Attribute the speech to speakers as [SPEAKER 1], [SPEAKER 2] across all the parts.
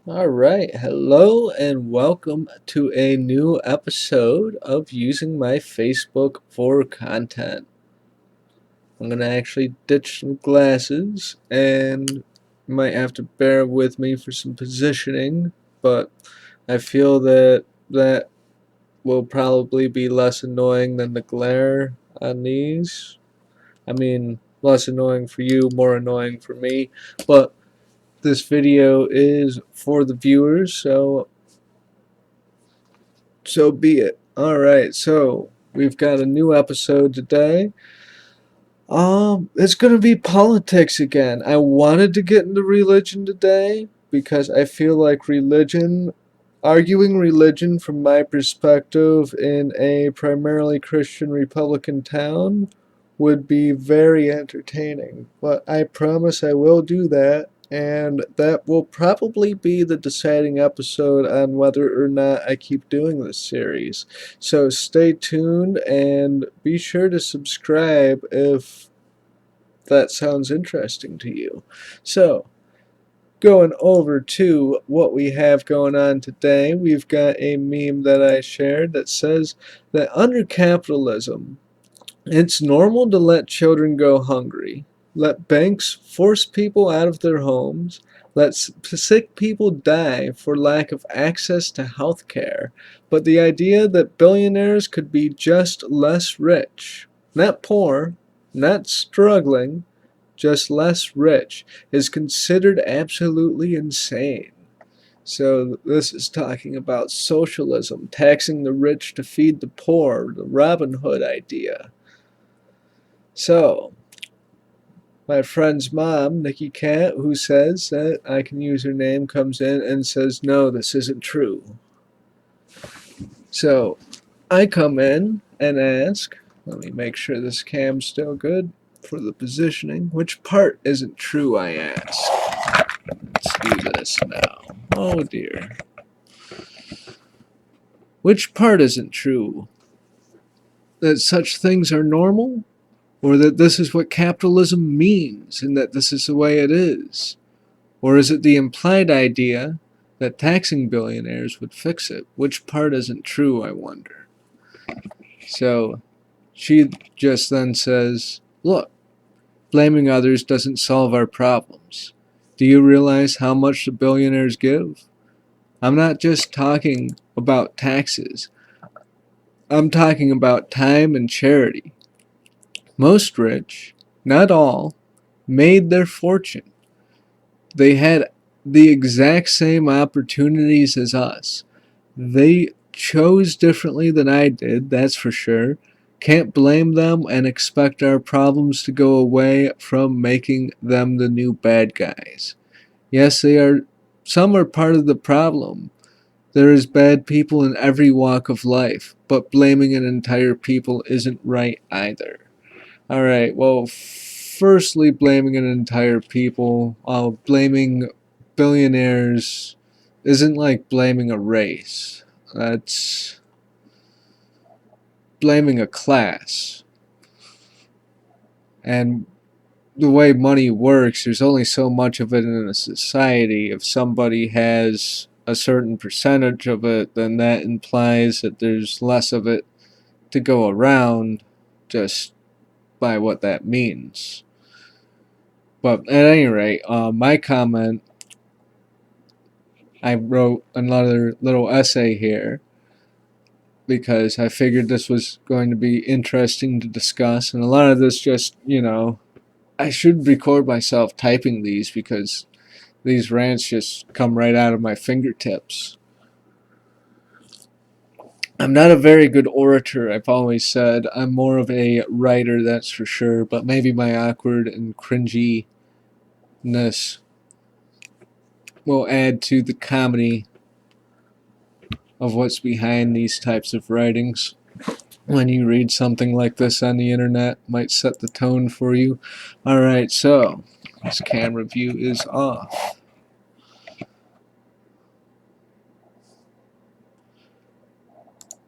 [SPEAKER 1] Alright, hello and welcome to a new episode of Using My Facebook for Content. I'm going to actually ditch some glasses and you might have to bear with me for some positioning, but I feel that will probably be less annoying than the glare on these. I mean, less annoying for you, more annoying for me, but this video is for the viewers, so be it. Alright, so we've got a new episode today. It's gonna be politics again. I wanted to get into religion today because I feel like arguing religion from my perspective in a primarily Christian Republican town would be very entertaining. But I promise I will do that, and that will probably be the deciding episode on whether or not I keep doing this series. So stay tuned and be sure to subscribe if that sounds interesting to you. So, going over to what we have going on today, we've got a meme that I shared that says that under capitalism, it's normal to let children go hungry, let banks force people out of their homes, let sick people die for lack of access to health care. But the idea that billionaires could be just less rich, not poor, not struggling, just less rich, is considered absolutely insane. So this is talking about socialism, taxing the rich to feed the poor, the Robin Hood idea. So, my friend's mom, Nikki Cat, who says that I can use her name, comes in and says, no, this isn't true. So, I come in and ask, let me make sure this cam's still good for the positioning. Which part isn't true, I ask. Let's do this now. Oh dear. Which part isn't true? That such things are normal? Or that this is what capitalism means and that this is the way it is? Or is it the implied idea that taxing billionaires would fix it? Which part isn't true, I wonder? So she just then says, look, blaming others doesn't solve our problems. Do you realize how much the billionaires give? I'm not just talking about taxes. I'm talking about time and charity. Most rich, not all, made their fortune. They had the exact same opportunities as us. They chose differently than I did, that's for sure. Can't blame them and expect our problems to go away from making them the new bad guys. Yes, some are part of the problem. There is bad people in every walk of life, but blaming an entire people isn't right either. Alright, well, firstly, blaming an entire people, blaming billionaires isn't like blaming a race. That's blaming a class. And the way money works, there's only so much of it in a society. If somebody has a certain percentage of it, then that implies that there's less of it to go around, just by what that means. But at any rate, my comment, I wrote another little essay here because I figured this was going to be interesting to discuss. And a lot of this just, I should record myself typing these because these rants just come right out of my fingertips. I'm not a very good orator, I've always said. I'm more of a writer, that's for sure, but maybe my awkward and cringiness will add to the comedy of what's behind these types of writings. When you read something like this on the internet, might set the tone for you. Alright, so this camera view is off.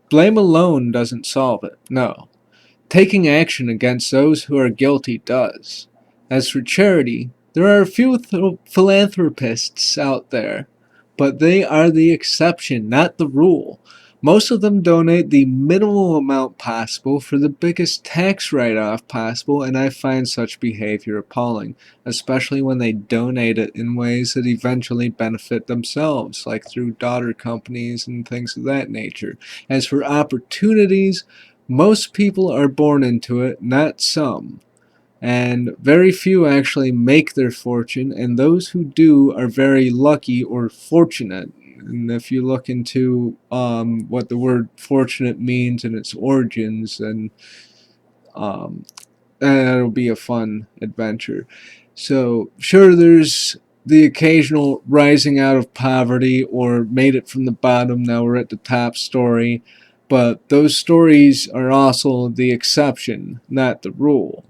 [SPEAKER 1] Blame alone doesn't solve it, no. Taking action against those who are guilty does. As for charity, there are a few philanthropists out there, but they are the exception, not the rule. Most of them donate the minimal amount possible for the biggest tax write-off possible, and I find such behavior appalling, especially when they donate it in ways that eventually benefit themselves, like through daughter companies and things of that nature. As for opportunities, most people are born into it, not some. And very few actually make their fortune, and those who do are very lucky or fortunate. And if you look into what the word fortunate means and its origins, then um, it'll be a fun adventure. So, sure, there's the occasional rising out of poverty or made it from the bottom, now we're at the top story, but those stories are also the exception, not the rule.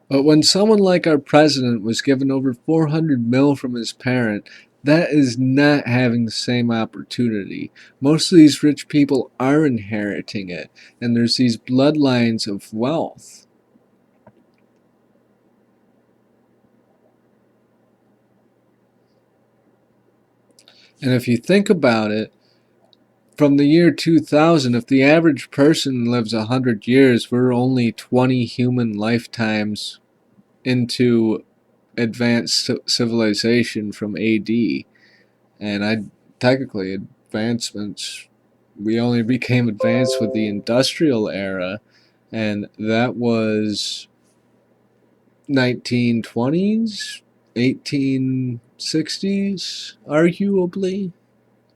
[SPEAKER 1] But when someone like our president was given over 400 mil from his parent, that is not having the same opportunity. Most of these rich people are inheriting it, and there's these bloodlines of wealth. And if you think about it, from the year 2000, if the average person lives 100 years, we're only 20 human lifetimes into advanced civilization from AD. And I technically advancements, we only became advanced with the industrial era, and that was 1920s, 1860s, arguably,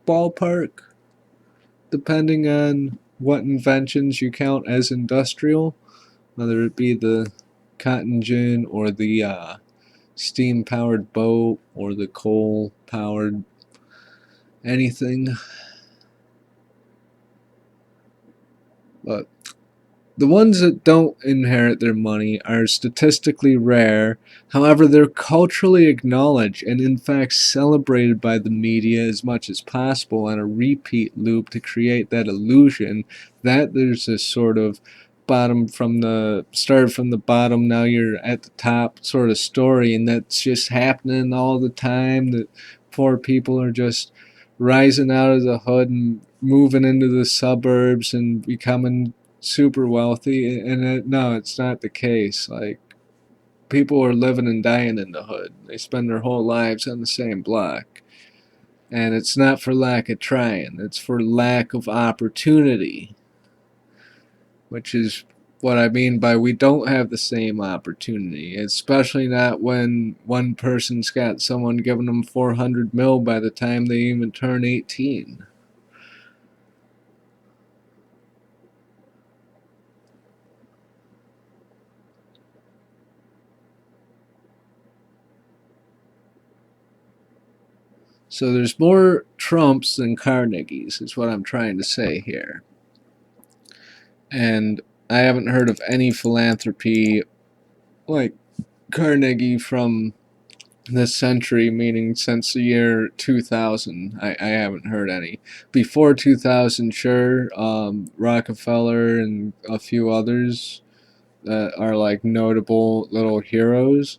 [SPEAKER 1] ballpark, depending on what inventions you count as industrial, whether it be the cotton gin or the steam powered boat or the coal powered anything. But the ones that don't inherit their money are statistically rare, however, they're culturally acknowledged and in fact celebrated by the media as much as possible on a repeat loop to create that illusion that there's this sort of bottom from the start from the bottom, now you're at the top sort of story, and that's just happening all the time, that poor people are just rising out of the hood and moving into the suburbs and becoming super wealthy, and no, it's not the case. Like, people are living and dying in the hood. They spend their whole lives on the same block, and it's not for lack of trying, it's for lack of opportunity, which is what I mean by we don't have the same opportunity, especially not when one person's got someone giving them 400 mil by the time they even turn 18. So there's more Trumps than Carnegies, is what I'm trying to say here. And I haven't heard of any philanthropy like Carnegie from this century, meaning since the year 2000. I haven't heard any. Before 2000, sure, Rockefeller and a few others that are like notable little heroes,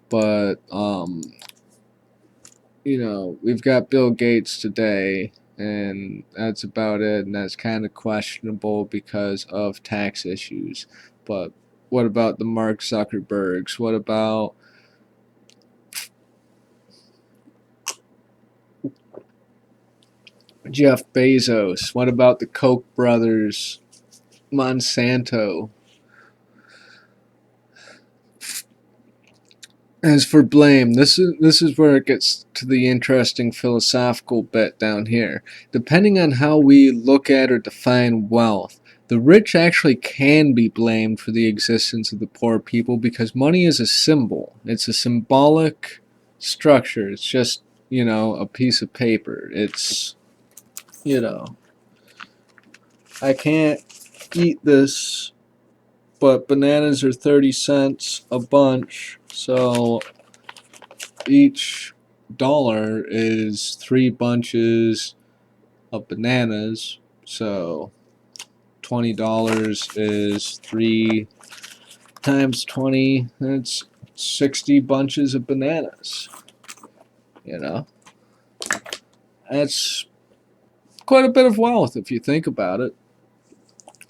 [SPEAKER 1] but we've got Bill Gates today, and that's about it, and that's kind of questionable because of tax issues. But what about the Mark Zuckerbergs? What about Jeff Bezos? What about the Koch brothers? Monsanto? As for blame, this is where it gets to the interesting philosophical bit down here. Depending on how we look at or define wealth, the rich actually can be blamed for the existence of the poor people because money is a symbol. It's a symbolic structure. It's just, a piece of paper. It's, you know, I can't eat this, but bananas are 30 cents a bunch, so each dollar is 3 bunches of bananas, so $20 is 3 times 20, that's 60 bunches of bananas, you know? That's quite a bit of wealth if you think about it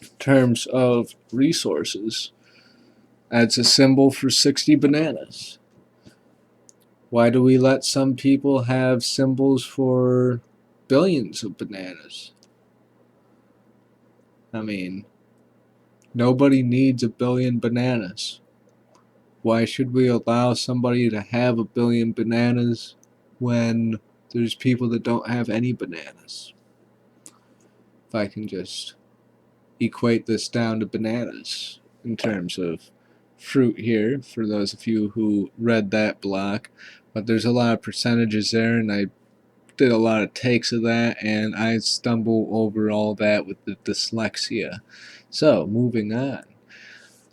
[SPEAKER 1] in terms of resources. That's a symbol for 60 bananas. Why do we let some people have symbols for billions of bananas? I mean, nobody needs a billion bananas. Why should we allow somebody to have a billion bananas when there's people that don't have any bananas? If I can just equate this down to bananas in terms of fruit here, for those of you who read that block. But there's a lot of percentages there, and I did a lot of takes of that, and I stumble over all that with the dyslexia. So, moving on.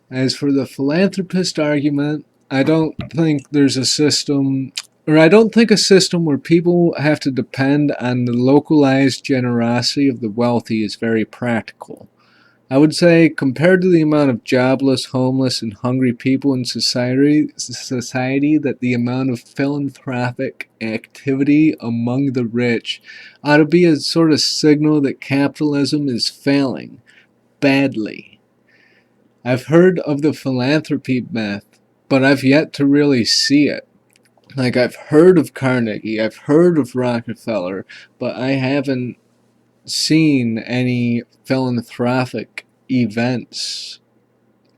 [SPEAKER 1] As for the philanthropist argument, I don't think there's a system, or I don't think a system where people have to depend on the localized generosity of the wealthy is very practical. I would say, compared to the amount of jobless, homeless, and hungry people in society, that the amount of philanthropic activity among the rich ought to be a sort of signal that capitalism is failing badly. I've heard of the philanthropy myth, but I've yet to really see it. Like, I've heard of Carnegie, I've heard of Rockefeller, but I haven't seen any philanthropic events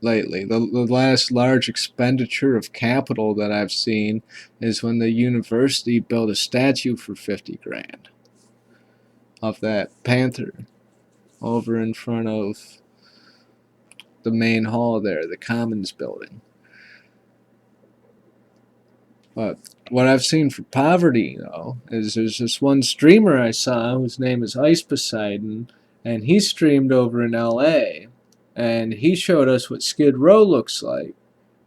[SPEAKER 1] lately. The last large expenditure of capital that I've seen is when the university built a statue for 50 grand of that panther over in front of the main hall there, the Commons building. But what I've seen for poverty, though, is there's this one streamer I saw whose name is Ice Poseidon, and he streamed over in LA, and he showed us what Skid Row looks like,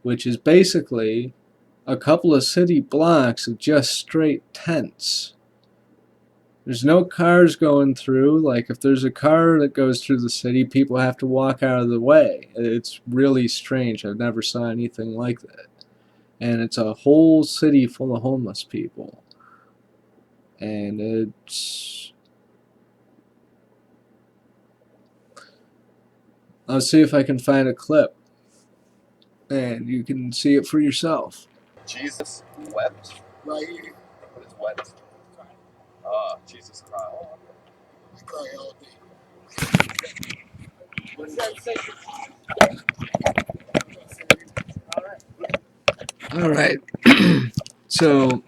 [SPEAKER 1] which is basically a couple of city blocks of just straight tents. There's no cars going through. Like, if there's a car that goes through the city, people have to walk out of the way. It's really strange. I've never saw anything like that. And it's a whole city full of homeless people. And I'll see if I can find a clip. And you can see it for yourself.
[SPEAKER 2] Jesus wept?
[SPEAKER 3] Right here.
[SPEAKER 2] What is wept? Jesus cried.
[SPEAKER 3] I cry all day.
[SPEAKER 2] What does that say?
[SPEAKER 1] Alright. So,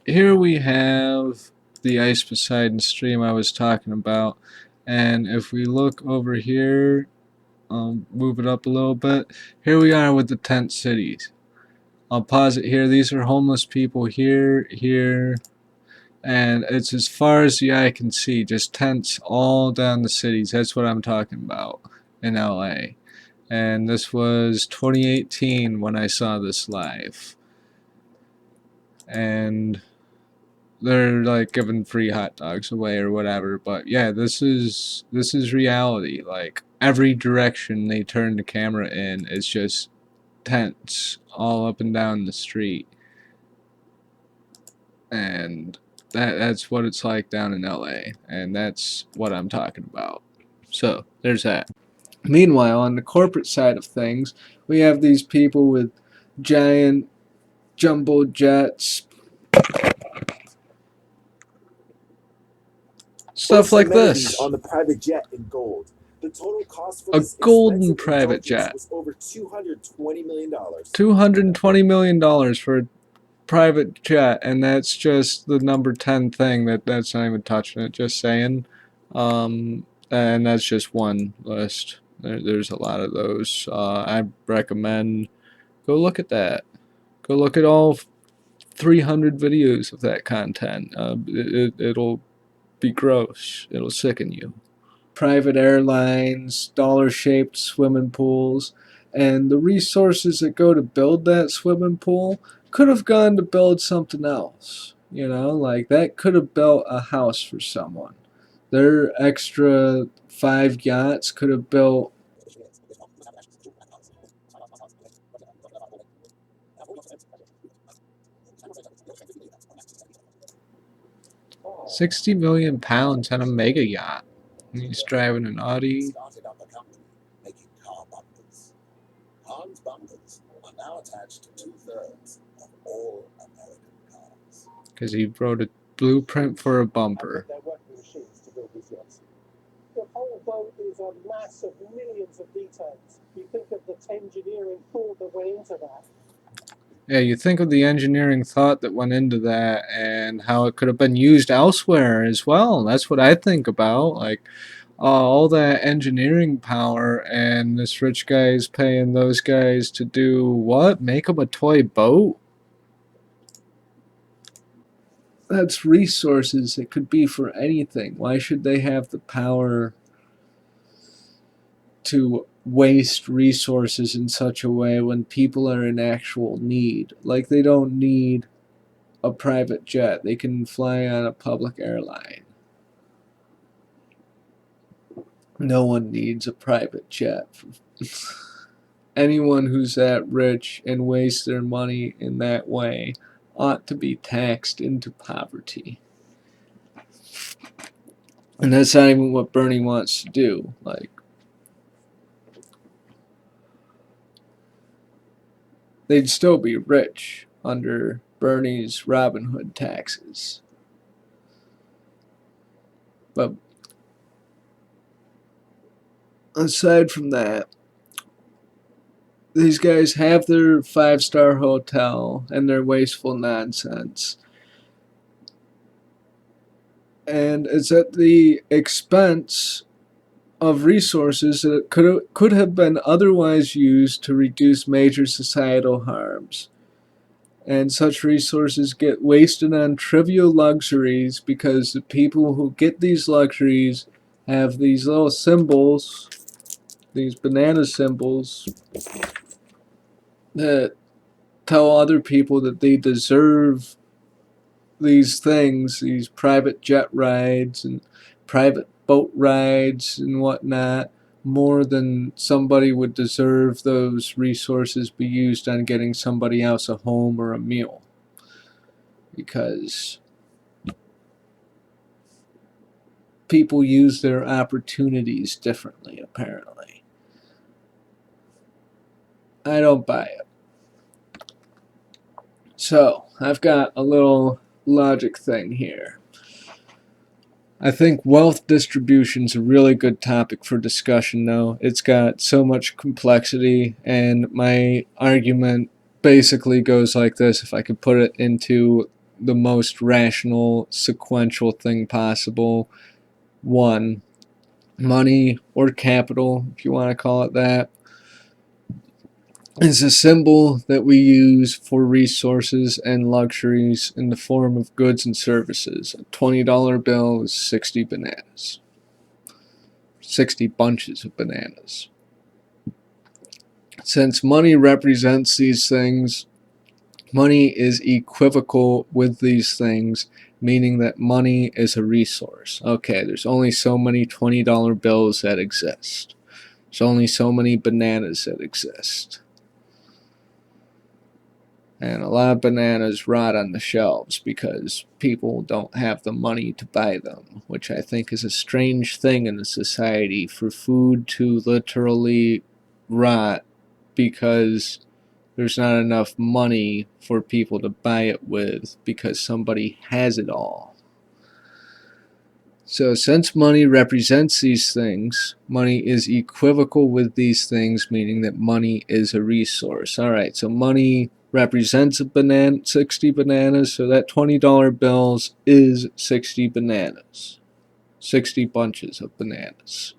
[SPEAKER 1] here we have the Ice Poseidon stream I was talking about. And if we look over here, move it up a little bit. Here we are with the tent cities. I'll pause it here. These are homeless people here, here, and it's as far as the eye can see, just tents all down the cities. That's what I'm talking about in LA. And this was 2018 when I saw this live. And they're like giving free hot dogs away or whatever, but yeah, this is reality. Like, every direction they turn the camera in is just tents all up and down the street. And that's what it's like down in LA, and that's what I'm talking about. So there's that. Meanwhile, on the corporate side of things, we have these people with giant jumbo jets, stuff like this.
[SPEAKER 4] On the private jet in gold. The total cost for
[SPEAKER 1] A
[SPEAKER 4] this
[SPEAKER 1] golden private jet
[SPEAKER 4] was over $220 million.
[SPEAKER 1] $220 million for a private jet, and that's just the number 10 thing that's not even touching it, just saying. And that's just one list. There's a lot of those. I recommend go look at that. Go look at all 300 videos of that content. It'll be gross. It'll sicken you. Private airlines, dollar-shaped swimming pools, and the resources that go to build that swimming pool could have gone to build something else. You know, like that could have built a house for someone. Their extra 5 yachts could have built £60 million on a mega yacht. And he's driving an Audi.
[SPEAKER 3] Started up a company making car bumpers. Hans bumpers are now attached to 2/3 of all American cars.
[SPEAKER 1] Because he wrote a blueprint for a bumper.
[SPEAKER 5] They're working machines to build these yachts. The whole boat is a mass of millions of details. You think of the engineering thought that went into that.
[SPEAKER 1] Yeah, you think of the engineering thought that went into that and how it could have been used elsewhere as well. That's what I think about. Like, all that engineering power, and this rich guy is paying those guys to do what? Make them a toy boat? That's resources. It could be for anything. Why should they have the power to waste resources in such a way when people are in actual need? Like, they don't need a private jet. They can fly on a public airline. No one needs a private jet. Anyone who's that rich and wastes their money in that way ought to be taxed into poverty. And that's not even what Bernie wants to do. Like, they'd still be rich under Bernie's Robin Hood taxes. But aside from that, these guys have their 5-star hotel and their wasteful nonsense. And it's at the expense of resources that could have been otherwise used to reduce major societal harms. And such resources get wasted on trivial luxuries because the people who get these luxuries have these little symbols, these banana symbols, that tell other people that they deserve these things, these private jet rides and private boat rides and whatnot, more than somebody would deserve those resources be used on getting somebody else a home or a meal. Because people use their opportunities differently, apparently. I don't buy it. So, I've got a little logic thing here. I think wealth distribution is a really good topic for discussion now. It's got so much complexity, and my argument basically goes like this, if I could put it into the most rational, sequential thing possible. 1, money or capital, if you want to call it that, is a symbol that we use for resources and luxuries in the form of goods and services. A $20 bill is 60 bananas. 60 bunches of bananas. Since money represents these things, money is equivocal with these things, meaning that money is a resource. Okay, there's only so many $20 bills that exist. There's only so many bananas that exist. And a lot of bananas rot on the shelves because people don't have the money to buy them, which I think is a strange thing in a society, for food to literally rot because there's not enough money for people to buy it with because somebody has it all. So since money represents these things, money is equivocal with these things, meaning that money is a resource. Alright, so money represents 60 bananas, so that $20 bills is 60 bananas. 60 bunches of bananas.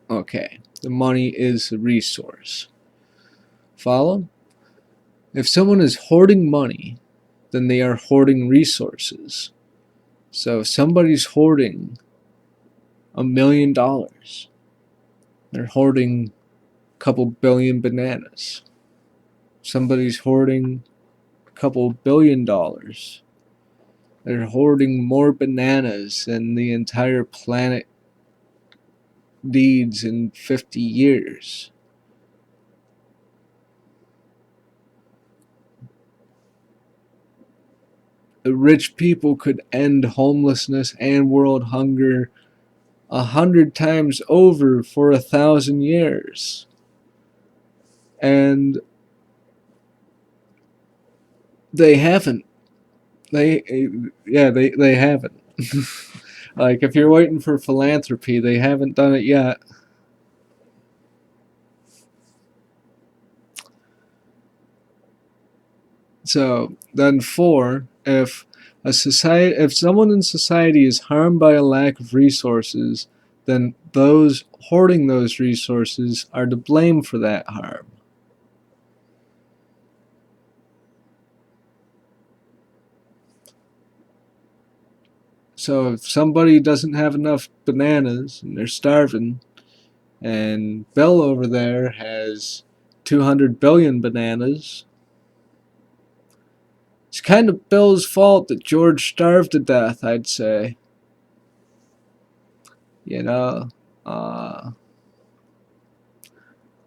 [SPEAKER 1] Okay, the money is a resource. Follow? If someone is hoarding money, then they are hoarding resources. So if somebody's hoarding $1 million, they're hoarding a couple billion bananas. Somebody's hoarding a couple $1 billion. They're hoarding more bananas than the entire planet needs in 50 years. rich people could end homelessness and world hunger 100 times over for 1,000 years. And they haven't. They haven't. Like, if you're waiting for philanthropy, they haven't done it yet. So then 4, if someone in society is harmed by a lack of resources, then those hoarding those resources are to blame for that harm. So if somebody doesn't have enough bananas and they're starving, and Bill over there has 200 billion bananas, it's kind of Bill's fault that George starved to death, I'd say. You know,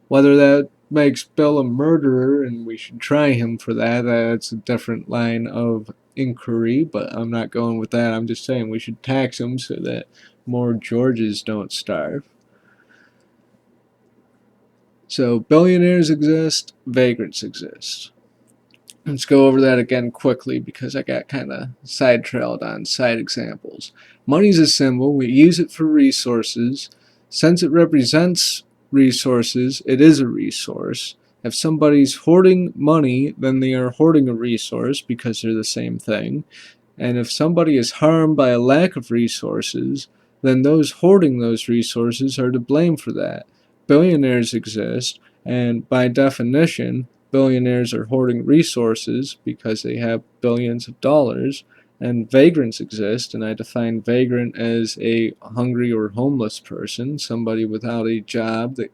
[SPEAKER 1] whether that makes Bill a murderer and we should try him for that, that's a different line of inquiry, but I'm not going with that. I'm just saying we should tax him so that more Georges don't starve. So billionaires exist, vagrants exist. Let's go over that again quickly because I got kind of sidetrailed on side examples. Money's a symbol. We use it for resources. Since it represents resources, it is a resource. If somebody's hoarding money, then they are hoarding a resource because they're the same thing. And if somebody is harmed by a lack of resources, then those hoarding those resources are to blame for that. Billionaires exist, and by definition, billionaires are hoarding resources because they have billions of dollars, and vagrants exist, and I define vagrant as a hungry or homeless person, somebody without a job that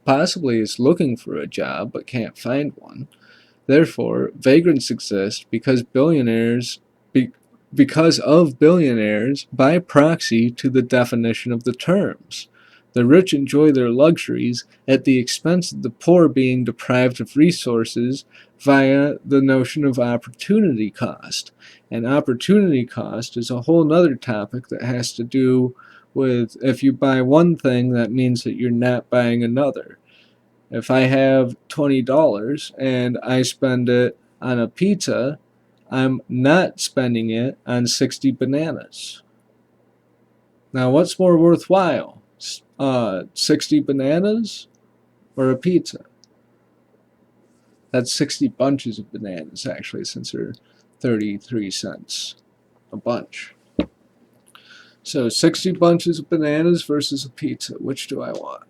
[SPEAKER 1] possibly is looking for a job but can't find one. Therefore, vagrants exist because because of billionaires by proxy to the definition of the terms. The rich enjoy their luxuries at the expense of the poor being deprived of resources via the notion of opportunity cost. And opportunity cost is a whole other topic that has to do with if you buy one thing, that means that you're not buying another. If I have $20 and I spend it on a pizza, I'm not spending it on 60 bananas. Now, what's more worthwhile? 60 bananas or a pizza? That's 60 bunches of bananas, actually, since they're 33 cents a bunch. So 60 bunches of bananas versus a pizza. Which do I want?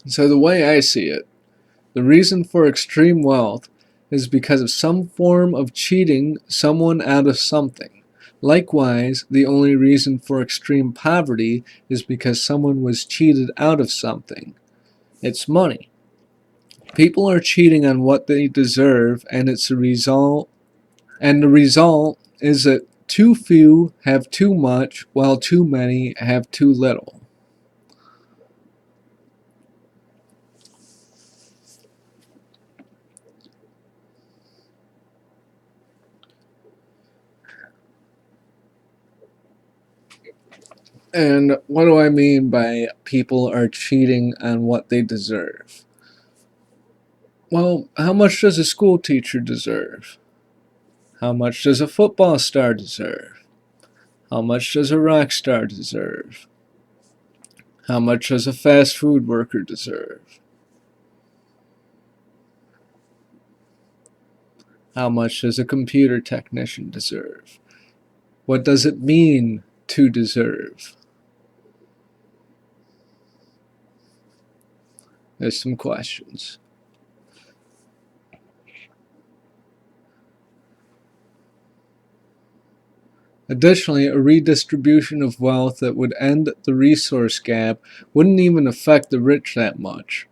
[SPEAKER 1] So the way I see it, the reason for extreme wealth is because of some form of cheating someone out of something. Likewise, the only reason for extreme poverty is because someone was cheated out of something. It's money. People are cheating on what they deserve, and it's a result. And the result is that too few have too much, while too many have too little. And what do I mean by people are cheating on what they deserve? Well, how much does a school teacher deserve? How much does a football star deserve? How much does a rock star deserve? How much does a fast food worker deserve? How much does a computer technician deserve? What does it mean to deserve? There's some questions. Additionally, a redistribution of wealth that would end the resource gap wouldn't even affect the rich that much.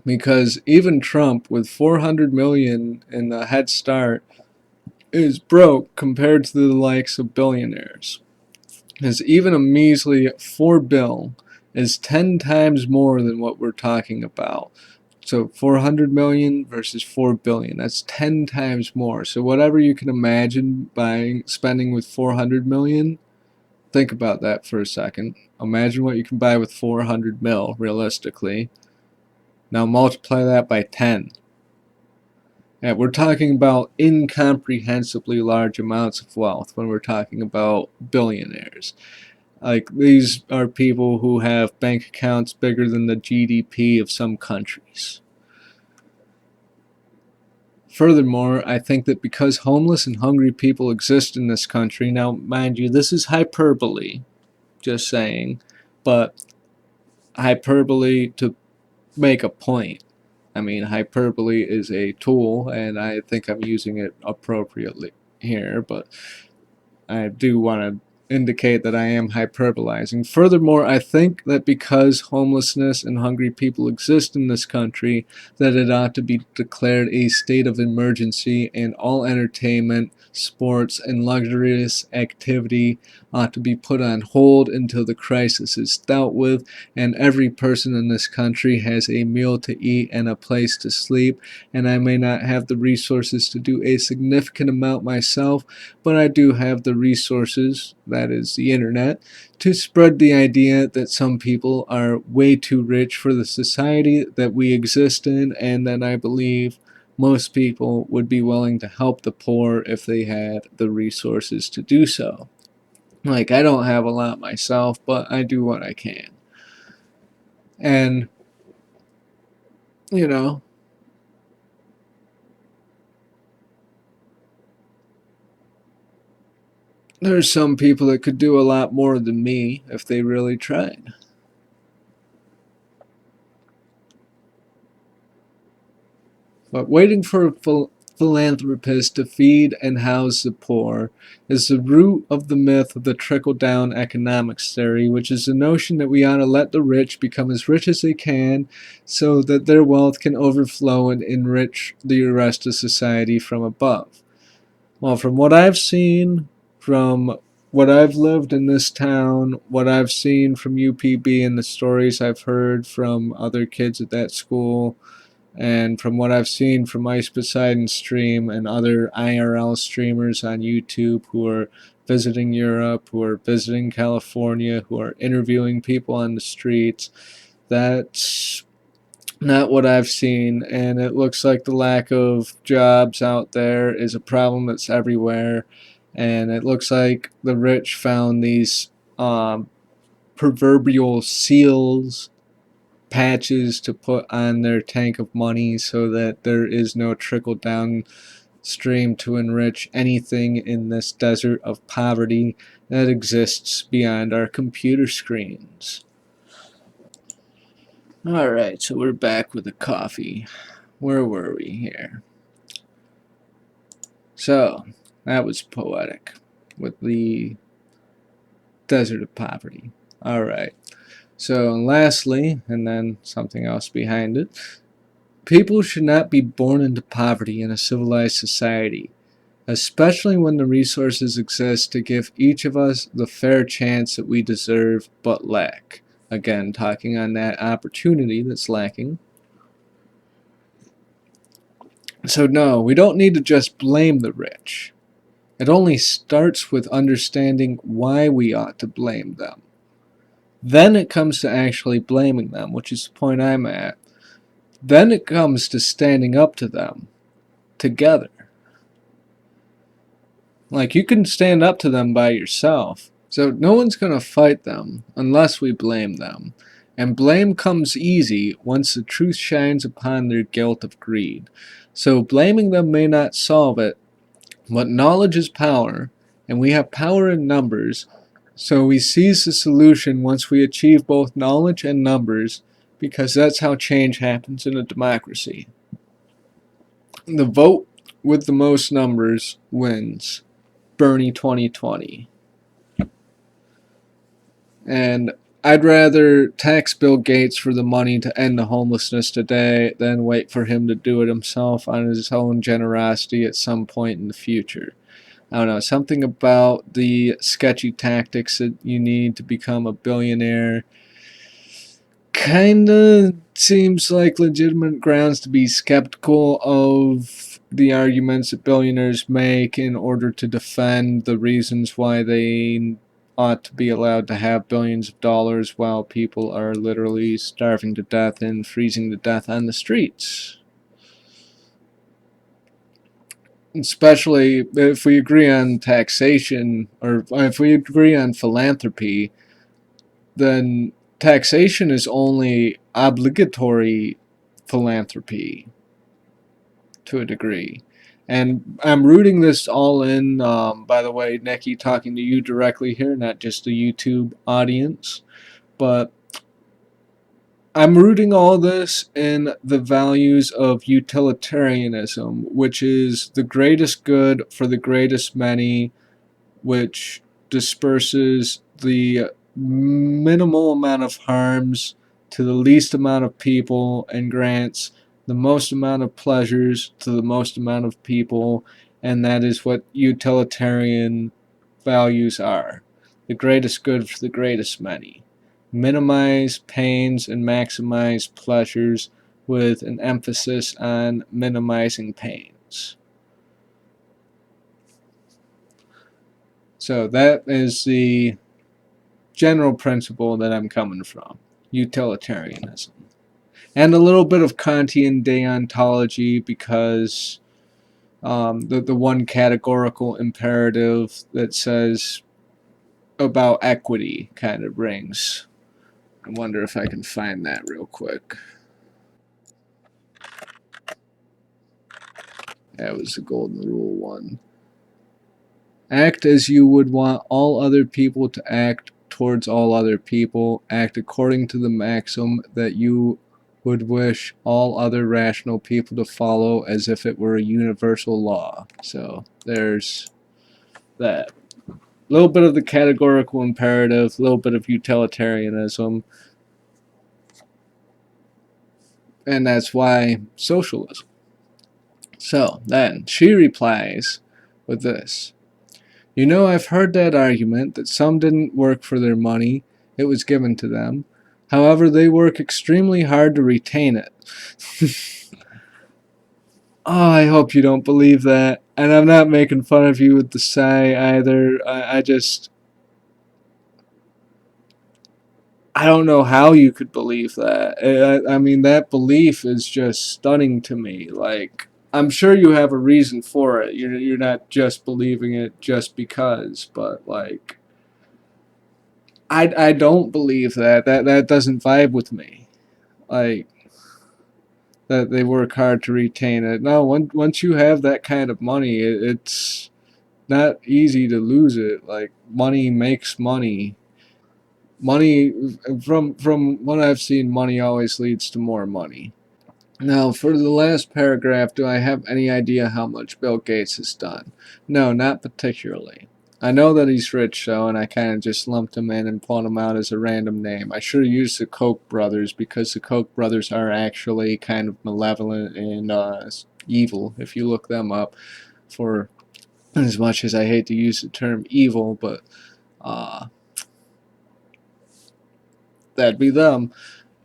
[SPEAKER 1] Because even Trump, with 400 million in a head start, is broke compared to the likes of billionaires. Because even a measly $4 billion is 10 times more than what we're talking about. So 400 million versus 4 billion, that's 10 times more. So whatever you can imagine spending with 400 million, think about that for a second. Imagine what you can buy with 400 mil realistically. Now multiply that by 10. Yeah, we're talking about incomprehensibly large amounts of wealth when we're talking about billionaires. Like, these are people who have bank accounts bigger than the GDP of some countries. Furthermore, I think that because homeless and hungry people exist in this country, now mind you, this is hyperbole, just saying, but hyperbole to make a point. I mean, hyperbole is a tool, and I think I'm using it appropriately here, but I do want to indicate that I am hyperbolizing. Furthermore, I think that because homelessness and hungry people exist in this country, that it ought to be declared a state of emergency, and all entertainment, sports, and luxurious activity ought to be put on hold until the crisis is dealt with, and every person in this country has a meal to eat and a place to sleep. And I may not have the resources to do a significant amount myself, but I do have the resources, that is the internet, to spread the idea that some people are way too rich for the society that we exist in, and that I believe most people would be willing to help the poor if they had the resources to do so. Like, I don't have a lot myself, but I do what I can. And, you know, there's some people that could do a lot more than me if they really tried. But waiting for a philanthropist to feed and house the poor is the root of the myth of the trickle-down economics theory, which is the notion that we ought to let the rich become as rich as they can so that their wealth can overflow and enrich the rest of society from above. Well, from what I've seen, from what I've lived in this town, what I've seen from UPB and the stories I've heard from other kids at that school, and from what I've seen from Ice Poseidon Stream and other IRL streamers on YouTube who are visiting Europe, who are visiting California, who are interviewing people on the streets, that's not what I've seen. And it looks like the lack of jobs out there is a problem that's everywhere. And it looks like the rich found these proverbial seals, patches to put on their tank of money so that there is no trickle down stream to enrich anything in this desert of poverty that exists beyond our computer screens. Alright, so we're back with the coffee. Where were we here? So, that was poetic with the desert of poverty. Alright. So, lastly, and then something else behind it, people should not be born into poverty in a civilized society, especially when the resources exist to give each of us the fair chance that we deserve but lack. Again, talking on that opportunity that's lacking. So no, we don't need to just blame the rich. It only starts with understanding why we ought to blame them. Then it comes to actually blaming them, which is the point I'm at. Then it comes to standing up to them together. Like, you can stand up to them by yourself. So no one's going to fight them unless we blame them. And blame comes easy once the truth shines upon their guilt of greed. So blaming them may not solve it, but knowledge is power, and we have power in numbers. So we seize the solution once we achieve both knowledge and numbers, because that's how change happens in a democracy. The vote with the most numbers wins. Bernie 2020. And I'd rather tax Bill Gates for the money to end the homelessness today than wait for him to do it himself on his own generosity at some point in the future. I don't know, something about the sketchy tactics that you need to become a billionaire kinda seems like legitimate grounds to be skeptical of the arguments that billionaires make in order to defend the reasons why they ought to be allowed to have billions of dollars while people are literally starving to death and freezing to death on the streets. Especially if we agree on taxation, or if we agree on philanthropy, then taxation is only obligatory philanthropy to a degree. And I'm rooting this all in, by the way, Nikki, talking to you directly here, not just the YouTube audience, but I'm rooting all this in the values of utilitarianism, which is the greatest good for the greatest many, which disperses the minimal amount of harms to the least amount of people and grants the most amount of pleasures to the most amount of people, and that is what utilitarian values are. The greatest good for the greatest many. Minimize pains and maximize pleasures with an emphasis on minimizing pains. So that is the general principle that I'm coming from, utilitarianism. And a little bit of Kantian deontology, because the one categorical imperative that says about equity kind of rings. I wonder if I can find that real quick. That was the golden rule one. Act as you would want all other people to act towards all other people. Act according to the maxim that you would wish all other rational people to follow, as if it were a universal law. So there's that. A little bit of the categorical imperative, a little bit of utilitarianism, and that's why socialism. So then she replies with this. You know, I've heard that argument that some didn't work for their money, it was given to them. However, they work extremely hard to retain it. Oh, I hope you don't believe that. And I'm not making fun of you with the sigh either. I don't know how you could believe that. I mean, that belief is just stunning to me. Like, I'm sure you have a reason for it. You're not just believing it just because, but like, I don't believe that. That doesn't vibe with me. Like, that they work hard to retain it. No, once you have that kind of money, it's not easy to lose it. Like, money makes money. Money, from what I've seen, money always leads to more money. Now, for the last paragraph, do I have any idea how much Bill Gates has done? No, not particularly. I know that he's rich, though, and I kind of just lumped him in and pulled him out as a random name. I should have used the Koch brothers, because the Koch brothers are actually kind of malevolent and evil, if you look them up, for as much as I hate to use the term evil, but that'd be them.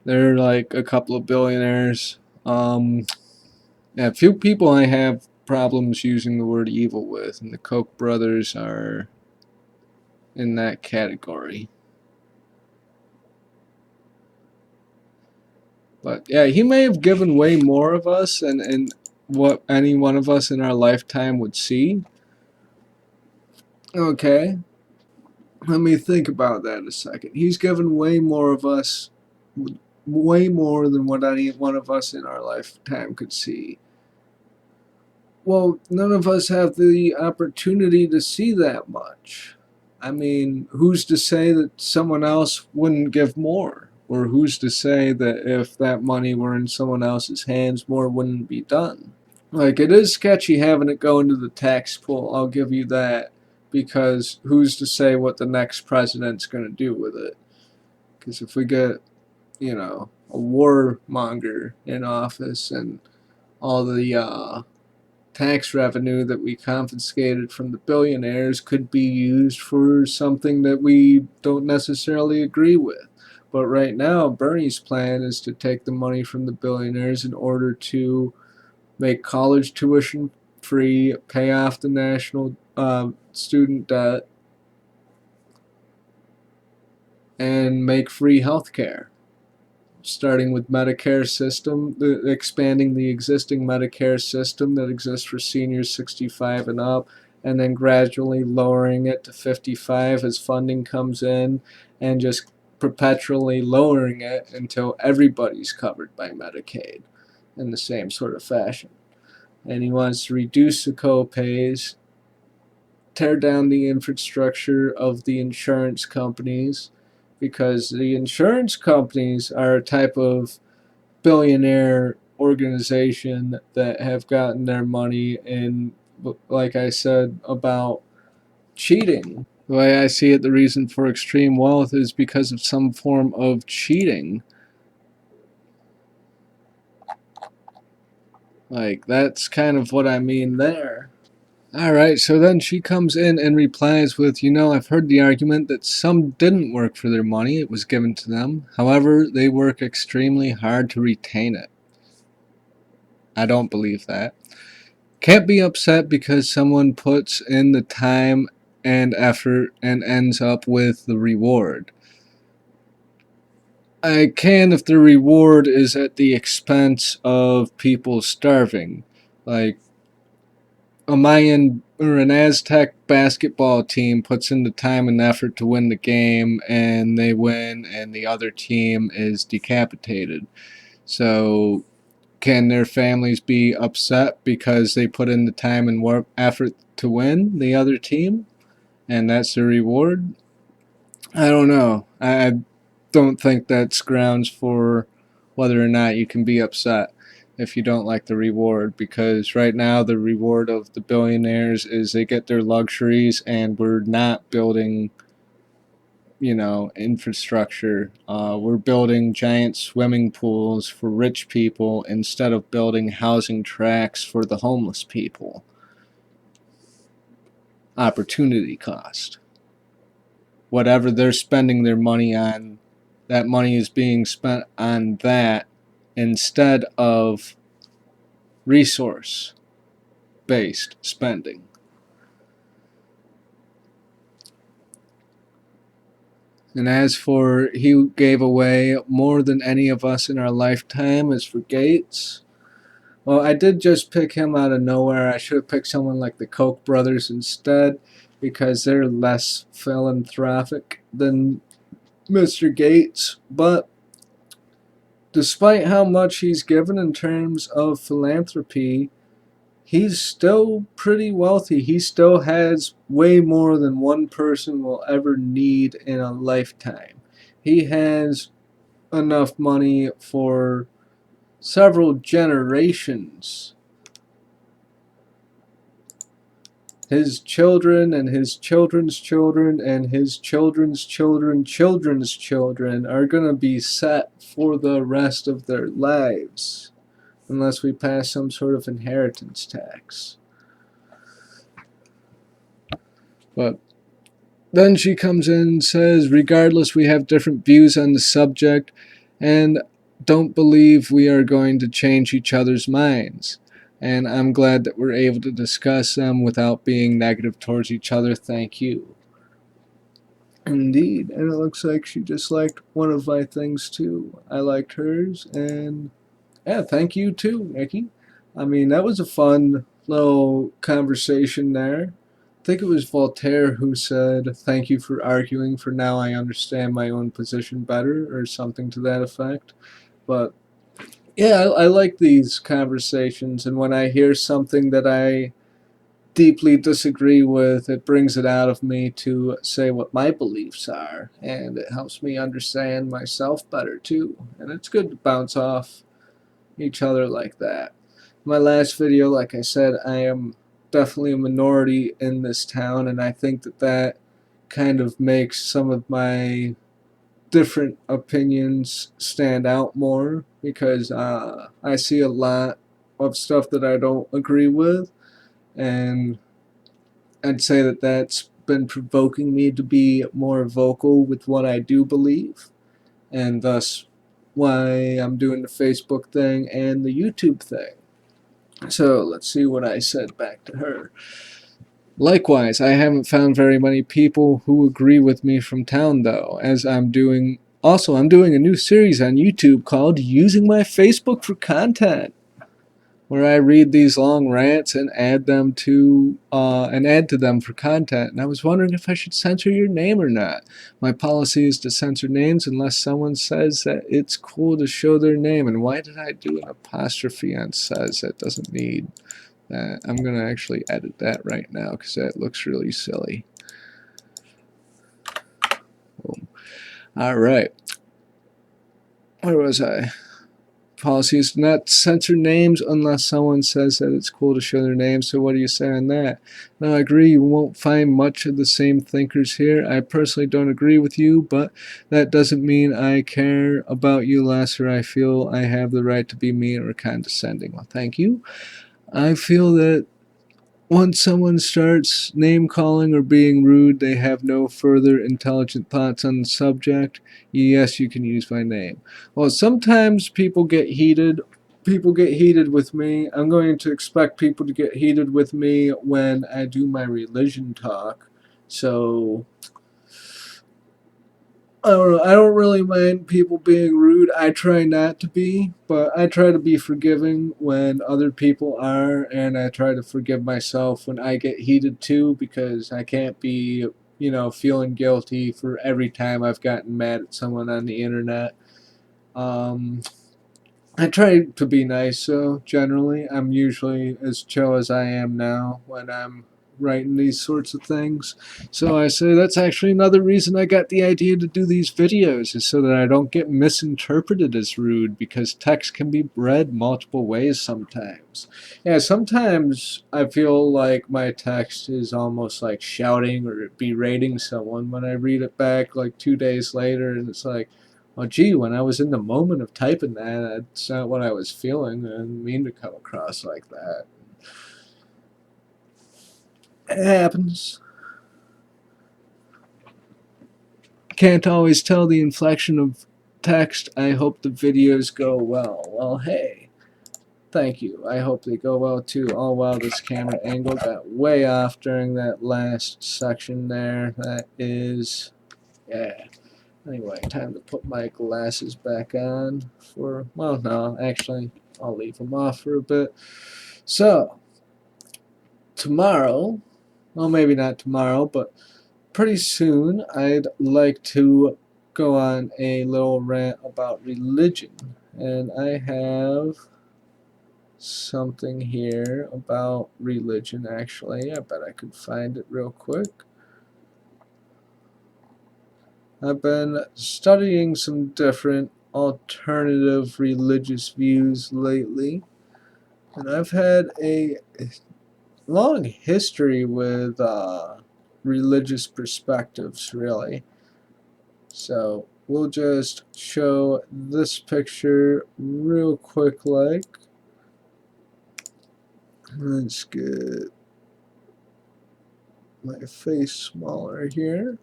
[SPEAKER 1] They're like a couple of billionaires. Yeah, few people I have problems using the word evil with, and the Koch brothers are in that category. But yeah, he may have given way more of us and what any one of us in our lifetime would see. Okay, let me think about that a second. He's given way more of us, way more than what any one of us in our lifetime could see. Well, none of us have the opportunity to see that much. I mean, who's to say that someone else wouldn't give more? Or who's to say that if that money were in someone else's hands, more wouldn't be done? Like, it is sketchy having it go into the tax pool, I'll give you that, because who's to say what the next president's going to do with it? Because if we get, a warmonger in office and all the tax revenue that we confiscated from the billionaires could be used for something that we don't necessarily agree with. But right now, Bernie's plan is to take the money from the billionaires in order to make college tuition free, pay off the national student debt, and make free health care. Starting with Medicare system, expanding the existing Medicare system that exists for seniors 65 and up, and then gradually lowering it to 55 as funding comes in, and just perpetually lowering it until everybody's covered by Medicaid in the same sort of fashion. And he wants to reduce the co-pays, tear down the infrastructure of the insurance companies, because the insurance companies are a type of billionaire organization that have gotten their money in, like I said, about cheating. The way I see it, the reason for extreme wealth is because of some form of cheating. Like, that's kind of what I mean there. Alright, so then she comes in and replies with, I've heard the argument that some didn't work for their money, it was given to them. However, they work extremely hard to retain it. I don't believe that. Can't be upset because someone puts in the time and effort and ends up with the reward. I can if the reward is at the expense of people starving. Like, a Mayan or an Aztec basketball team puts in the time and effort to win the game, and they win, and the other team is decapitated. So, can their families be upset because they put in the time and effort to win the other team, and that's the reward? I don't know. I don't think that's grounds for whether or not you can be upset if you don't like the reward, because right now the reward of the billionaires is they get their luxuries, and we're not building infrastructure. We're building giant swimming pools for rich people instead of building housing tracts for the homeless people. Opportunity cost. Whatever they're spending their money on, that money is being spent on that instead of resource-based spending. And as for he gave away more than any of us in our lifetime, as for Gates, well, I did just pick him out of nowhere. I should have picked someone like the Koch brothers instead, because they're less philanthropic than Mr. Gates. But despite how much he's given in terms of philanthropy, he's still pretty wealthy. He still has way more than one person will ever need in a lifetime. He has enough money for several generations. His children and his children's children and his children's children's children are going to be set for the rest of their lives, unless we pass some sort of inheritance tax. But then she comes in and says, regardless, we have different views on the subject and don't believe we are going to change each other's minds. And I'm glad that we're able to discuss them without being negative towards each other. Thank you. Indeed. And it looks like she just liked one of my things too. I liked hers, and yeah, thank you too, Nikki. I mean, that was a fun little conversation there. I think it was Voltaire who said, thank you for arguing, for now I understand my own position better, or something to that effect. But yeah, I like these conversations, and when I hear something that I deeply disagree with, it brings it out of me to say what my beliefs are, and it helps me understand myself better too. And it's good to bounce off each other like that. My last video, like I said, I am definitely a minority in this town, and I think that that kind of makes some of my different opinions stand out more, because I see a lot of stuff that I don't agree with, and I'd say that that's been provoking me to be more vocal with what I do believe, and thus why I'm doing the Facebook thing and the YouTube thing. So let's see what I said back to her. Likewise, I haven't found very many people who agree with me from town though, as I'm doing a new series on YouTube called Using My Facebook for Content, where I read these long rants and add to them for content. And I was wondering if I should censor your name or not. My policy is to censor names unless someone says that it's cool to show their name. And why did I do an apostrophe on says? That doesn't need that. I'm gonna actually edit that right now because that looks really silly. Boom. All right. Where was I? Policies do not censor names unless someone says that it's cool to show their name. So what do you say on that? Now, I agree you won't find much of the same thinkers here. I personally don't agree with you, but that doesn't mean I care about you less or I feel I have the right to be mean or condescending. Well, thank you. I feel that once someone starts name calling or being rude, they have no further intelligent thoughts on the subject. Yes, you can use my name. Well, sometimes people get heated. People get heated with me. I'm going to expect people to get heated with me when I do my religion talk. So I don't know. I don't really mind people being rude. I try not to be, but I try to be forgiving when other people are, and I try to forgive myself when I get heated too, because I can't be, feeling guilty for every time I've gotten mad at someone on the internet. Um, I try to be nice, so generally, I'm usually as chill as I am now when I'm writing these sorts of things. So I say that's actually another reason I got the idea to do these videos, is so that I don't get misinterpreted as rude, because text can be read multiple ways sometimes. Yeah, sometimes I feel like my text is almost like shouting or berating someone when I read it back like 2 days later, and it's like, well, gee, when I was in the moment of typing that, that's not what I was feeling. I didn't mean to come across like that. It happens. Can't always tell the inflection of text. I hope the videos go well. Well, hey, thank you. I hope they go well too. Oh, wow, this camera angle got way off during that last section there. That is, yeah. Anyway, time to put my glasses back on for, well, no, actually, I'll leave them off for a bit. So, tomorrow, well, maybe not tomorrow, but pretty soon, I'd like to go on a little rant about religion. And I have something here about religion, actually. I bet I could find it real quick. I've been studying some different alternative religious views lately, and I've had a long history with religious perspectives, really. So we'll just show this picture real quick, like. Let's get my face smaller here.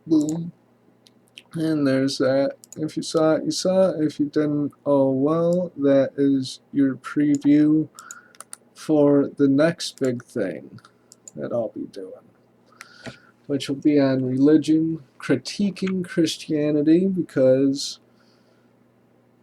[SPEAKER 1] Boom. And there's that. If you saw it, you saw it. If you didn't, oh well. That is your preview for the next big thing that I'll be doing, which will be on religion, critiquing Christianity, because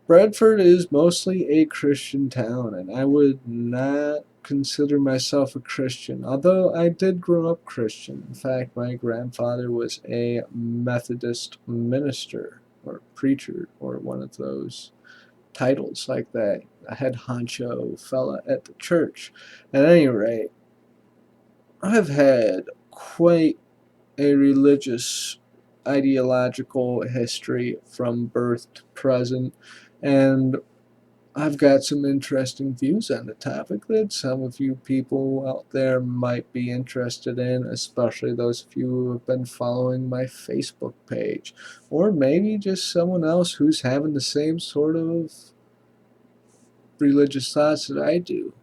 [SPEAKER 1] Bradford is mostly a Christian town, and I would not consider myself a Christian, although I did grow up Christian. In fact, my grandfather was a Methodist minister or preacher or one of those titles like that, a head honcho fella at the church. At any rate, I've had quite a religious ideological history from birth to present, and I've got some interesting views on the topic that some of you people out there might be interested in, especially those of you who have been following my Facebook page, or maybe just someone else who's having the same sort of religious thoughts that I do.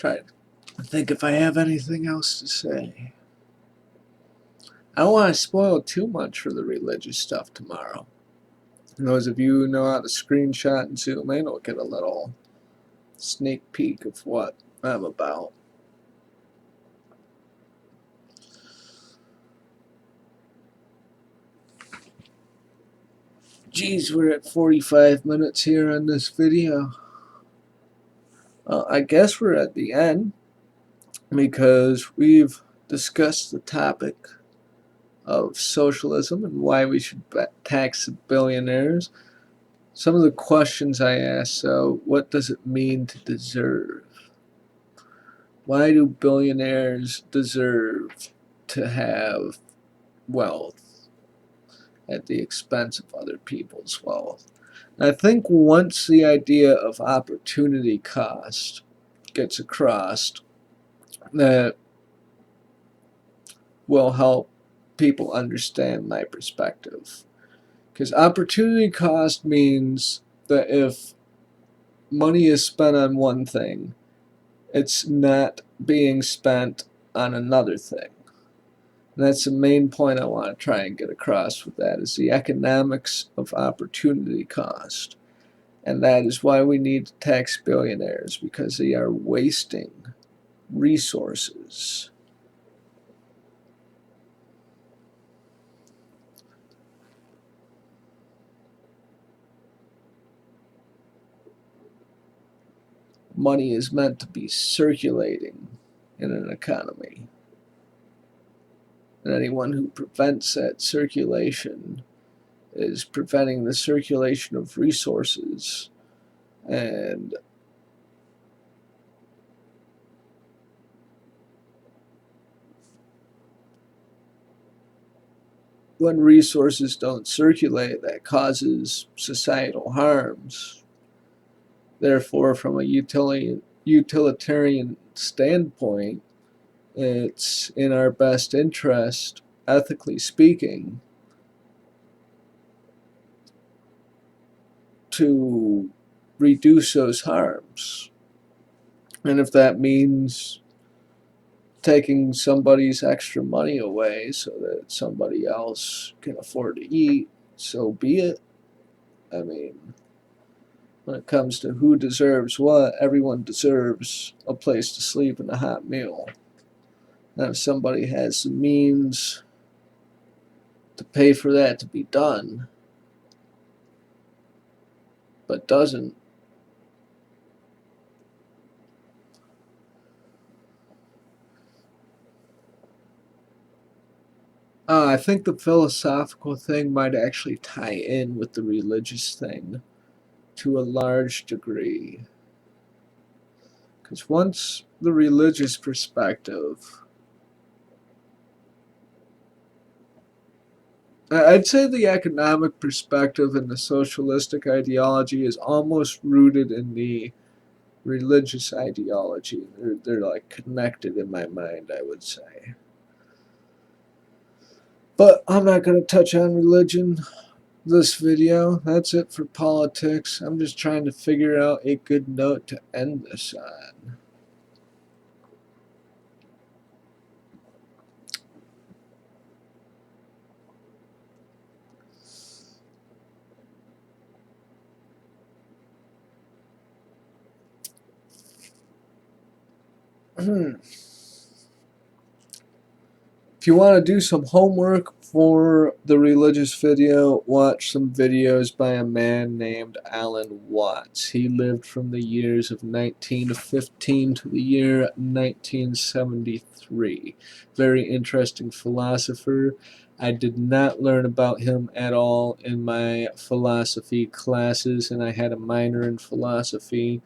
[SPEAKER 1] Try to think if I have anything else to say. I don't want to spoil too much for the religious stuff tomorrow. And those of you who know how to screenshot and zoom in will get a little sneak peek of what I'm about. Geez, we're at 45 minutes here on this video. I guess we're at the end because we've discussed the topic of socialism and why we should tax the billionaires. Some of the questions I asked, so what does it mean to deserve? Why do billionaires deserve to have wealth at the expense of other people's wealth? And I think once the idea of opportunity cost gets across, that will help people understand my perspective. Because opportunity cost means that if money is spent on one thing, it's not being spent on another thing. And that's the main point I want to try and get across with that, is the economics of opportunity cost. And that is why we need to tax billionaires, because they are wasting resources. Money is meant to be circulating in an economy. And anyone who prevents that circulation is preventing the circulation of resources. And when resources don't circulate, that causes societal harms. Therefore, from a utilitarian standpoint, it's in our best interest, ethically speaking, to reduce those harms. And if that means taking somebody's extra money away so that somebody else can afford to eat, so be it. I mean, when it comes to who deserves what, everyone deserves a place to sleep and a hot meal. And if somebody has the means to pay for that to be done, but doesn't, I think the philosophical thing might actually tie in with the religious thing to a large degree. Because once the religious perspective, I'd say the economic perspective and the socialistic ideology is almost rooted in the religious ideology. They're like connected in my mind, I would say. But I'm not going to touch on religion this video. That's it for politics. I'm just trying to figure out a good note to end this on. If you want to do some homework for the religious video, watch some videos by a man named Alan Watts. He lived from the years of 1915 to the year 1973. Very interesting philosopher. I did not learn about him at all in my philosophy classes, and I had a minor in philosophy.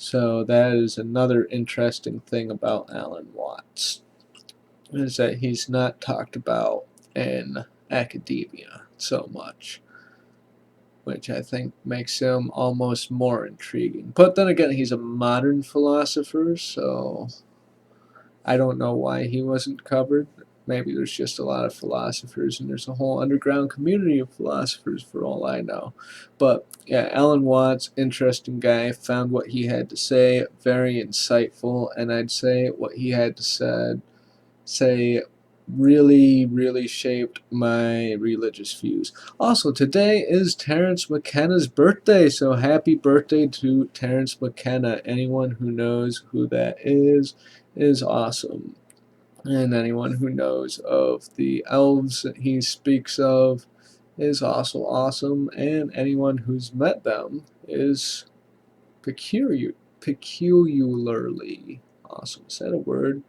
[SPEAKER 1] So that is another interesting thing about Alan Watts, is that he's not talked about in academia so much, which I think makes him almost more intriguing. But then again, he's a modern philosopher, so I don't know why he wasn't covered. maybe there's just a lot of philosophers, and there's a whole underground community of philosophers for all I know. But yeah, Alan Watts, interesting guy, found what he had to say very insightful, and I'd say what he had to say really shaped my religious views. Also, today is Terence McKenna's birthday, so happy birthday to Terence McKenna. Anyone who knows who that is awesome. And anyone who knows of the elves that he speaks of is also awesome, and anyone who's met them is peculiarly awesome. Is that a word?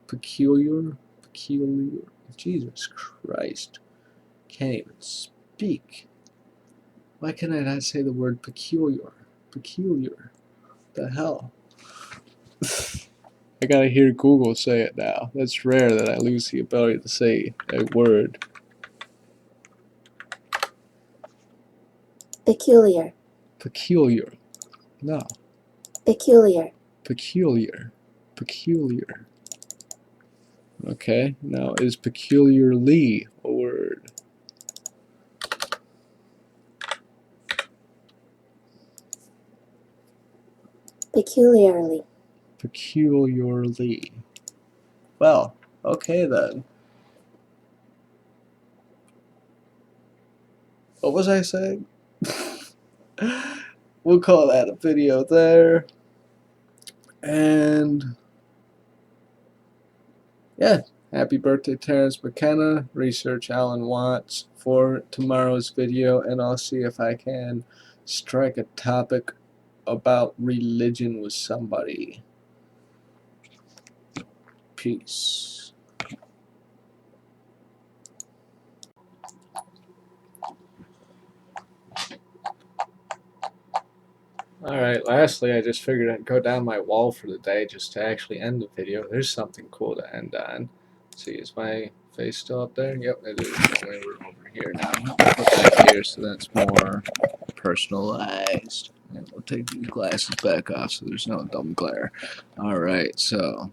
[SPEAKER 1] Peculiar? Jesus Christ. Can't even speak. Why can I not say the word peculiar? Peculiar. The hell? I gotta hear Google say it now. That's rare that I lose the ability to say a word.
[SPEAKER 6] Peculiar.
[SPEAKER 1] Peculiar. No.
[SPEAKER 6] Peculiar.
[SPEAKER 1] Peculiar. Peculiar. Okay, now is peculiarly a word?
[SPEAKER 6] Peculiarly.
[SPEAKER 1] Peculiarly. Well, okay then. What was I saying? We'll call that a video there. And yeah, happy birthday, Terence McKenna. Research Alan Watts for tomorrow's video, and I'll see if I can strike a topic about religion with somebody. Peace. Alright, lastly, I just figured I'd go down my wall for the day just to actually end the video. There's something cool to end on. Let's see, is my face still up there? Yep, it is. Only we're over here now. Put that here so that's more personalized. And we'll take these glasses back off so there's no dumb glare. Alright, so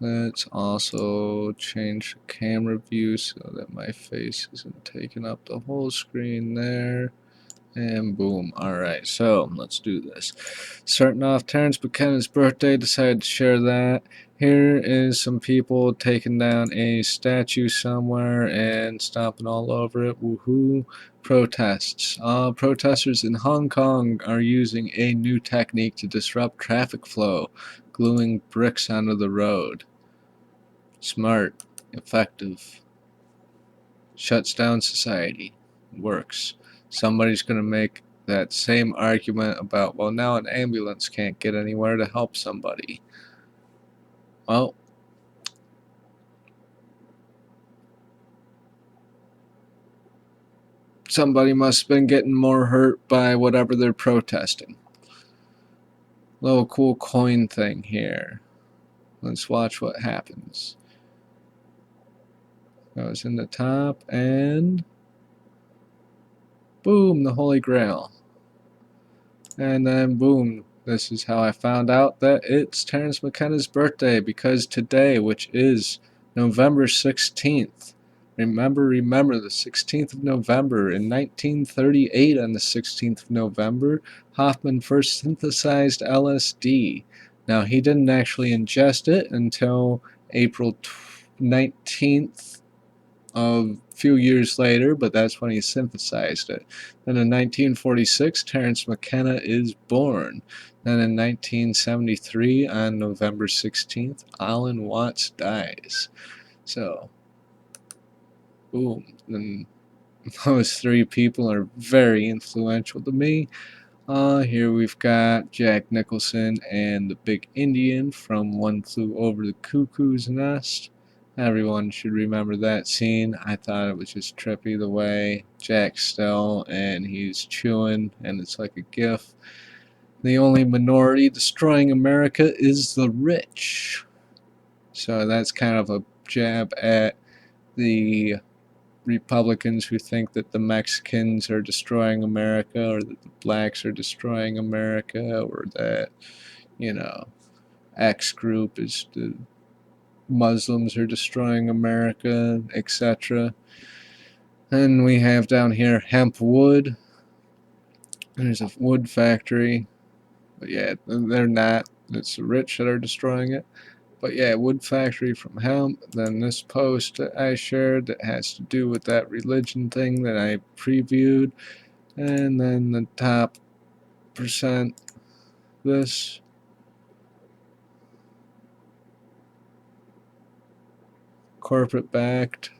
[SPEAKER 1] let's also change the camera view so that my face isn't taking up the whole screen there. And boom. Alright, so let's do this. Starting off, Terence McKenna's birthday, decided to share that. Here is some people taking down a statue somewhere and stomping all over it. Woohoo. Protests. Protesters in Hong Kong are using a new technique to disrupt traffic flow, gluing bricks onto the road. Smart. Effective. Shuts down society. Works. Somebody's going to make that same argument about, well, now an ambulance can't get anywhere to help somebody. Well, somebody must have been getting more hurt by whatever they're protesting. Little cool coin thing here. Let's watch what happens. Goes in the top and boom, the Holy Grail. And then boom, this is how I found out that it's Terence McKenna's birthday, because today, which is November 16th, remember the 16th of November, in 1938 on the 16th of November, Hoffman first synthesized LSD. Now, he didn't actually ingest it until April 19th a few years later, but that's when he synthesized it. Then in 1946, Terence McKenna is born. Then in 1973, on November 16th, Alan Watts dies. So, boom. And those three people are very influential to me. Here we've got Jack Nicholson and the Big Indian from One Flew Over the Cuckoo's Nest. Everyone should remember that scene. I thought it was just trippy the way Jack's still and he's chewing and it's like a gif. The only minority destroying America is the rich. So that's kind of a jab at the Republicans who think that the Mexicans are destroying America, or that the blacks are destroying America, or that, you know, X group is the Muslims are destroying America, etc. And we have down here hemp wood. There's a wood factory. But yeah, they're not. It's the rich that are destroying it. But yeah, wood factory from hemp. Then this post that I shared that has to do with that religion thing that I previewed. And then the top percent, this. Corporate backed.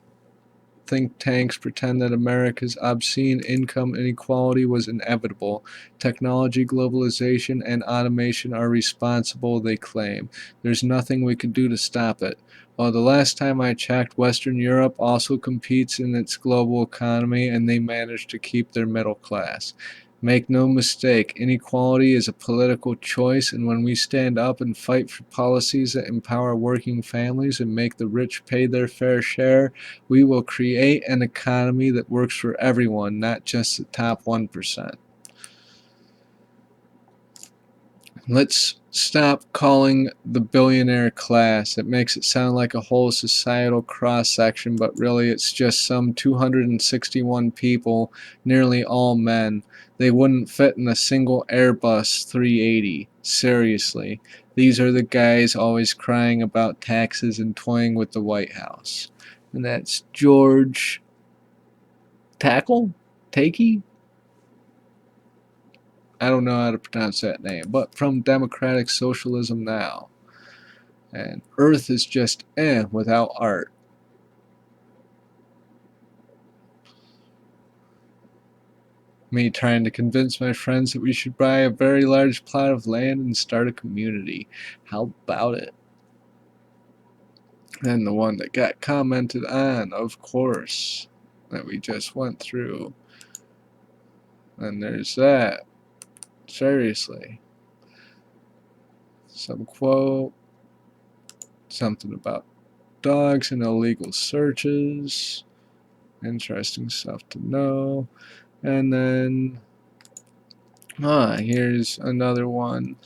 [SPEAKER 1] Think tanks pretend that America's obscene income inequality was inevitable. Technology, globalization, and automation are responsible, they claim. There's nothing we can do to stop it. Well, the last time I checked, Western Europe also competes in its global economy, and they manage to keep their middle class. Make no mistake, inequality is a political choice, and when we stand up and fight for policies that empower working families and make the rich pay their fair share, we will create an economy that works for everyone, not just the top 1%. Let's stop calling the billionaire class. It makes it sound like a whole societal cross-section, but really it's just some 261 people, nearly all men. They wouldn't fit in a single Airbus 380. Seriously. These are the guys always crying about taxes and toying with the White House. And that's George Takei? I don't know how to pronounce that name, but from Democratic Socialism Now. And Earth is just without art. Me trying to convince my friends that we should buy a very large plot of land and start a community. How about it? And the one that got commented on, of course, that we just went through. And there's that. Seriously. Some quote. Something about dogs and illegal searches. Interesting stuff to know. And then, here's another one.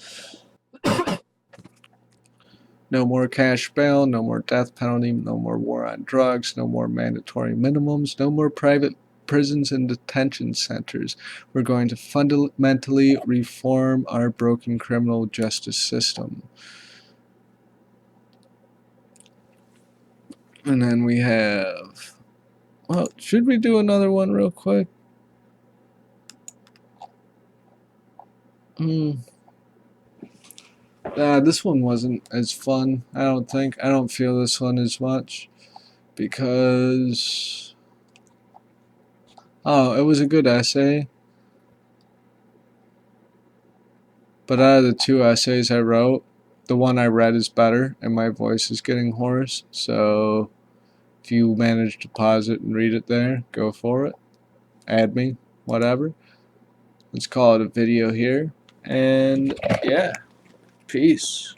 [SPEAKER 1] No more cash bail, no more death penalty, no more war on drugs, no more mandatory minimums, no more private prisons and detention centers. We're going to fundamentally reform our broken criminal justice system. And then we have, well, should we do another one real quick? This one wasn't as fun, I don't think. I don't feel this one as much because, it was a good essay, but out of the two essays I wrote, the one I read is better and my voice is getting hoarse. So if you manage to pause it and read it there, go for it. Add me, whatever. Let's call it a video here. And yeah, peace.